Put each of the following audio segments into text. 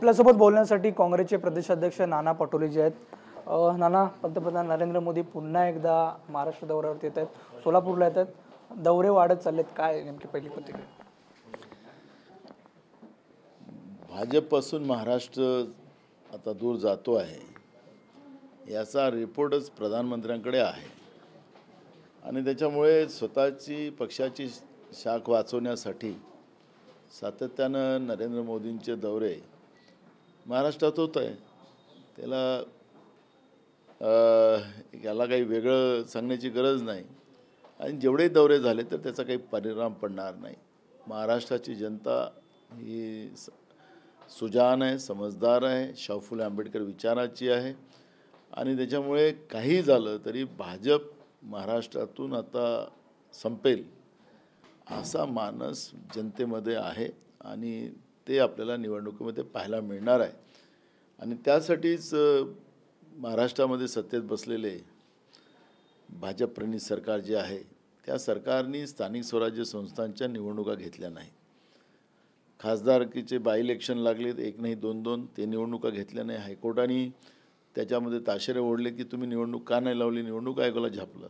आपल्यासोबत बोलण्यासाठी काँग्रेसचे प्रदेशाध्यक्ष नाना पटोले जे आहेत। नाना, पंतप्रधान नरेंद्र मोदी पुन्हा एकदा महाराष्ट्र दौऱ्यावर येत आहेत, सोलापूरला येत आहेत, दौरे वाढत चाललेत, काय नेमकी पहिली प्रतिक्रिया? भाजपपासून महाराष्ट्र आता दूर जातो आहे याचा रिपोर्टच प्रधानमंत्र्यांकडे आहे आणि त्याच्यामुळे स्वतःची पक्षाची शाख वाचवण्यासाठी सातत्यानं नरेंद्र मोदींचे दौरे महाराष्ट्रात होत आहे। याला काही वेगळं सांगण्याची गरज नाही आणि जेवढे दौरे झाले तर त्याचा काही परिणाम पडणार नाही। महाराष्ट्राची जनता ही सुजाण आहे, समजदार आहे, शाहू फुले आंबेडकर विचाराची आहे आणि त्याच्यामुळे काही झालं तरी भाजप महाराष्ट्रातून आता संपेल असा मानस जनतेमध्ये आहे आणि ते आपल्याला निवडणुकीमध्ये पाहायला मिळणार आहे। आणि त्यासाठीच महाराष्ट्रामध्ये सत्तेत बसलेले भाजप प्रणित सरकार जे आहे त्या सरकारने स्थानिक स्वराज्य संस्थांच्या निवडणुका घेतल्या नाही। खासदारकीचे बाय इलेक्शन लागलेत, एक नाही दोन दोन, ते निवडणुका घेतल्या नाही। हायकोर्टाने त्याच्यामध्ये ताशेरे ओढले की तुम्ही निवडणूक का नाही लावली, निवडणूक आयोगाला झापलं।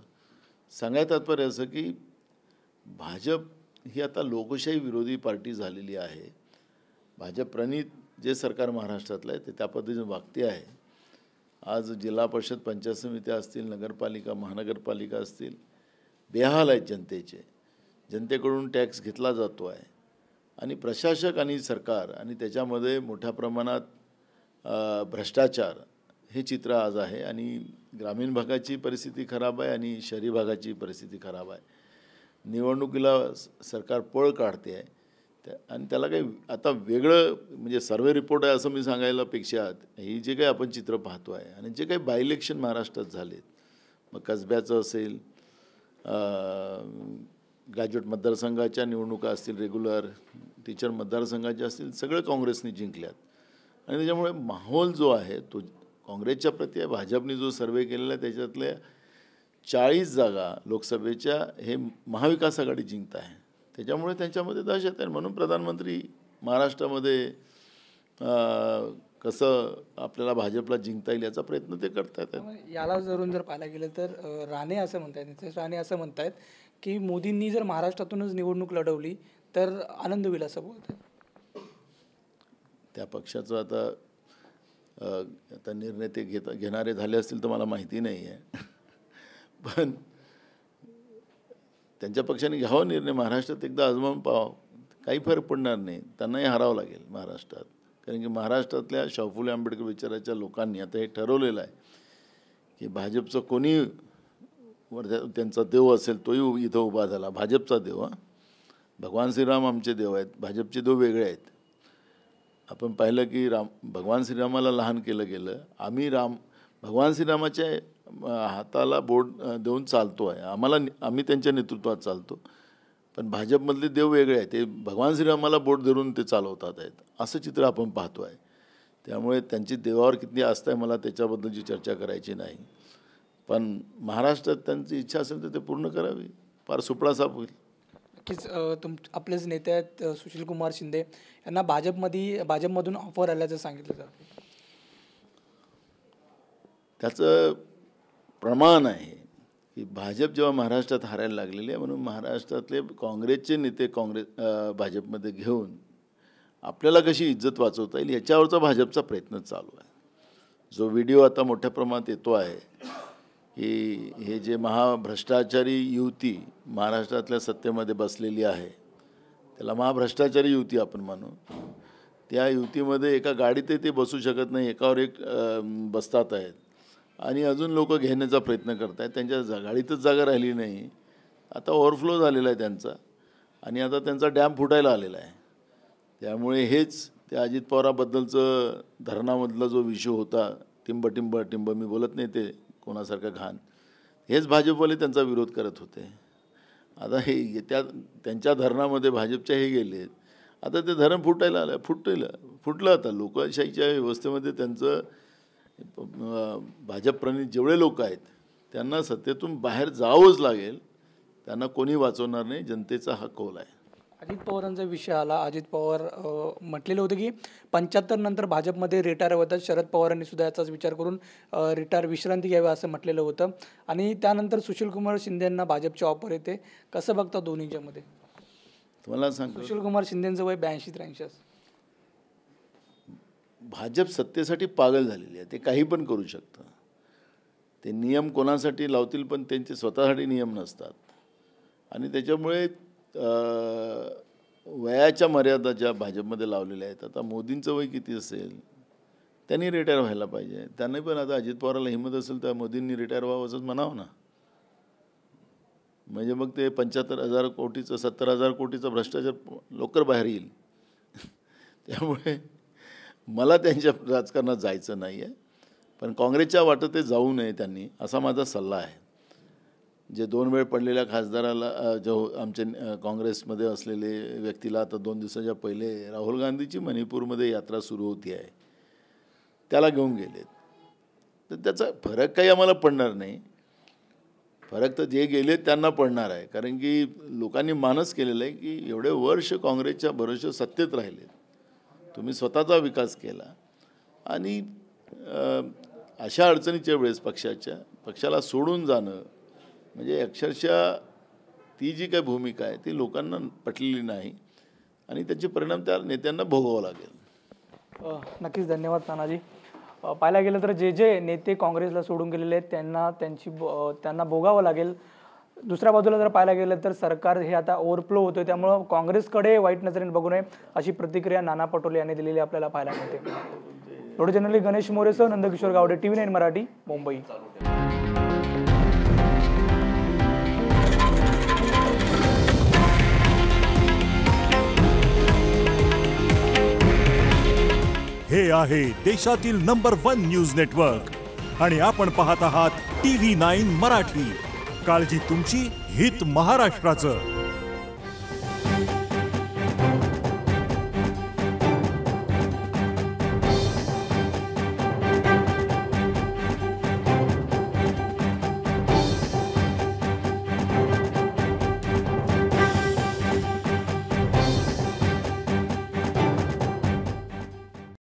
सांगायचं तात्पर्य असं की भाजप ही आता लोकशाही विरोधी पार्टी झालेली आहे। भाजप प्रणित जे सरकार महाराष्ट्रातलं आहे ते त्या पद्धतीने वागते आहे। आज जिल्हा परिषद, पंचायत समित्या असतील, नगरपालिका, महानगरपालिका असतील, बेहाल आहेत जनतेचे। जनतेकडून टॅक्स घेतला जातो आहे आणि प्रशासक आणि सरकार आणि त्याच्यामध्ये मोठ्या प्रमाणात भ्रष्टाचार हे चित्र आज आहे आणि ग्रामीण भागाची परिस्थिती खराब आहे आणि शहरी भागाची परिस्थिती खराब आहे। निवडणुकीला सरकार पळ काढते आहे आणि त्याला काही आता वेगळं म्हणजे सर्वे रिपोर्ट आहे असं मी सांगायलापेक्षा ही जे काही आपण चित्र पाहतो आहे आणि जे काही बाय इलेक्शन महाराष्ट्रात झालेत, मग कसब्याचं असेल, ग्रॅज्युएट मतदारसंघाच्या निवडणुका असतील, रेग्युलर टीचर मतदारसंघाच्या असतील, सगळं काँग्रेसने जिंकल्यात आणि त्याच्यामुळे माहोल जो आहे तो काँग्रेसच्या प्रती आहे। भाजपने जो सर्वे केलेला आहे त्याच्यातल्या 40 जागा लोकसभेच्या हे महाविकास आघाडी जिंकत आहे। त्याच्यामुळे त्यांच्यामध्ये दहशत आहे। म्हणून प्रधानमंत्री महाराष्ट्रामध्ये कसं आपल्याला भाजपला जिंकता येईल याचा प्रयत्न ते करतात। याला जर पाहायला गेलं तर राणे असं म्हणतात, नितेश राणे असं म्हणतात की मोदींनी जर महाराष्ट्रातूनच निवडणूक लढवली तर आनंद होईल असं बोलतात। त्या पक्षाचं आता निर्णय ते घेणारे झाले असतील तर मला माहिती नाही आहे, पण त्यांच्या पक्षाने घ्यावा निर्णय, महाराष्ट्रात एकदा आजमावून पाहावं, काही फरक पडणार नाही। त्यांनाही हरावं लागेल महाराष्ट्रात, कारण की महाराष्ट्रातल्या शाहू फुले आंबेडकर विचाराच्या लोकांनी आता हे ठरवलेलं आहे की भाजपचं कोणी त्यांचा देव असेल तोही इथं उभा झाला, भाजपचा देव, भगवान श्रीराम आमचे देव आहेत, भाजपचे देव वेगळे आहेत। आपण पाहिलं की भगवान श्रीरामाला लहान केलं गेलं, आम्ही भगवान श्रीरामाच्या हाताला बोट देऊन चालतो आहे, आम्ही त्यांच्या नेतृत्वात चालतो, पण भाजपमधले देव वेगळे आहेत, ते भगवान श्रीरामाला बोट धरून ते चालवतात आहेत, असं चित्र आपण पाहतो आहे। त्यामुळे त्यांची देवावर किती आस्था आहे मला त्याच्याबद्दलची चर्चा करायची नाही, पण महाराष्ट्रात त्यांची इच्छा असेल तर ते पूर्ण करावी, फार सुपडा साफ होईल। नक्कीच आपलेच नेते आहेत सुशीलकुमार शिंदे यांना भाजपमधून ऑफर आल्याचं सांगितलं जातं। त्याचं प्रमाण आहे की भाजप जेव्हा महाराष्ट्रात हारायला लागलेले आहे म्हणून महाराष्ट्रातले काँग्रेसचे नेते भाजपमध्ये घेऊन आपल्याला कशी इज्जत वाचवता येईल याच्यावरचा भाजपचा प्रयत्न चालू आहे। जो व्हिडिओ आता मोठ्या प्रमाणात येतो आहे की हे जे महाभ्रष्टाचारी युती महाराष्ट्रातल्या सत्तेमध्ये बसलेली आहे त्याला महाभ्रष्टाचारी युती आपण म्हणू, त्या युतीमध्ये एका गाडीतही ते बसू शकत नाही, एकावर एक बसतात आहेत आणि अजून लोक घेण्याचा प्रयत्न करत आहेत। त्यांच्या गाडीतच जागा राहिली नाही, आता ओव्हरफ्लो झालेला आहे त्यांचा आणि आता त्यांचा डॅम फुटायला आलेला आहे। त्यामुळे हेच ते अजित पवाराबद्दलचं धरणामधला जो विषय होता, टिंब मी बोलत नाही ते कोणासारखं घाण, हेच भाजपवाले त्यांचा विरोध करत होते। आता हे त्यांच्या धरणामध्ये भाजपच्या हे गेले, आता ते धरण फुटलं आता लोकशाहीच्या व्यवस्थेमध्ये त्यांचं भाजप प्रणित जेवढे लोक आहेत त्यांना सत्तेतून बाहेर जावंच लागेल, त्यांना कोणी वाचवणार नाही, जनतेचा हा कौल आहे। अजित पवारांचा विषय आला. अजित पवार म्हटलेलं होतं की 75 नंतर भाजपमध्ये रिटायर होतात. शरद पवारांनी सुद्धा याचाच विचार करून विश्रांती घ्यावी असं म्हटलेलं होतं. आणि त्यानंतर सुशीलकुमार शिंदेंना भाजपची ऑफर येते. कसं बघता दोन्हीच्या मध्ये? तुम्हाला सांगतो, सुशीलकुमार शिंदेंचं वय 82-83. भाजप सत्तेसाठी पागल झालेली आहे. ते काही पण करू शकतं. ते नियम कोणासाठी लावतील, पण त्यांचे स्वतःसाठी नियम नसतात. आणि त्याच्यामुळे वयाच्या मर्यादा ज्या भाजपमध्ये लावलेल्या आहेत. आता मोदींचं वय किती असेल, त्यांनी रिटायर व्हायला पाहिजे. त्यांनी पण आता अजित पवाराला हिंमत असेल तर मोदींनी रिटायर व्हावं असंच म्हणावं ना. म्हणजे मग ते 75,000 कोटीचं 70,000 कोटीचा भ्रष्टाचार लवकर बाहेर येईल. त्यामुळे मला त्यांच्या राजकारणात जायचं नाही आहे. पण काँग्रेसच्या वाटत ते जाऊ नये त्यांनी, असा माझा सल्ला आहे. जे 2 वेळ पडलेल्या खासदाराला, जो आमचे काँग्रेसमध्ये असलेले व्यक्तीला आता 2 दिवसाच्या पहिले राहुल गांधीची मणिपूरमध्ये यात्रा सुरू होती आहे, त्याला घेऊन गेलेत. तर त्याचा फरक काही आम्हाला पडणार नाही. फरक तर जे गेलेत त्यांना पडणार आहे. कारण की लोकांनी मानस केलेलं आहे की एवढे वर्ष काँग्रेसच्या भरोश्यावर सत्तेत राहिलेत, तुम्ही स्वतःचा विकास केला आणि अशा अडचणीच्या वेळेस पक्षाला सोडून जाणं म्हणजे अक्षरशः ती जी काही भूमिका आहे ती लोकांना पटलेली नाही आणि त्याचे परिणाम त्या नेत्यांना भोगावं लागेल. नक्कीच धन्यवाद नानाजी. पाहायला गेलं तर जे नेते काँग्रेसला सोडून गेलेले आहेत त्यांना भोगावं लागेल. दुसऱ्या बाजूला जर पाहायला गेलं तर सरकार हे आता ओव्हरफ्लो होतोय, त्यामुळं काँग्रेसकडे वाईट नजरेने बघू नये अशी प्रतिक्रिया नाना पटोले यांनी दिलेली आपल्याला पाहायला मिळते. थोडे जनरली गणेश मोरेसह नंदकिशोर गावडे, TV9 मराठी, मुंबई. हे आहे देशातील नंबर 1 न्यूज नेटवर्क आणि आपण पाहत आहात TV9 मराठी. काळजी तुमची, हित महाराष्ट्राचं.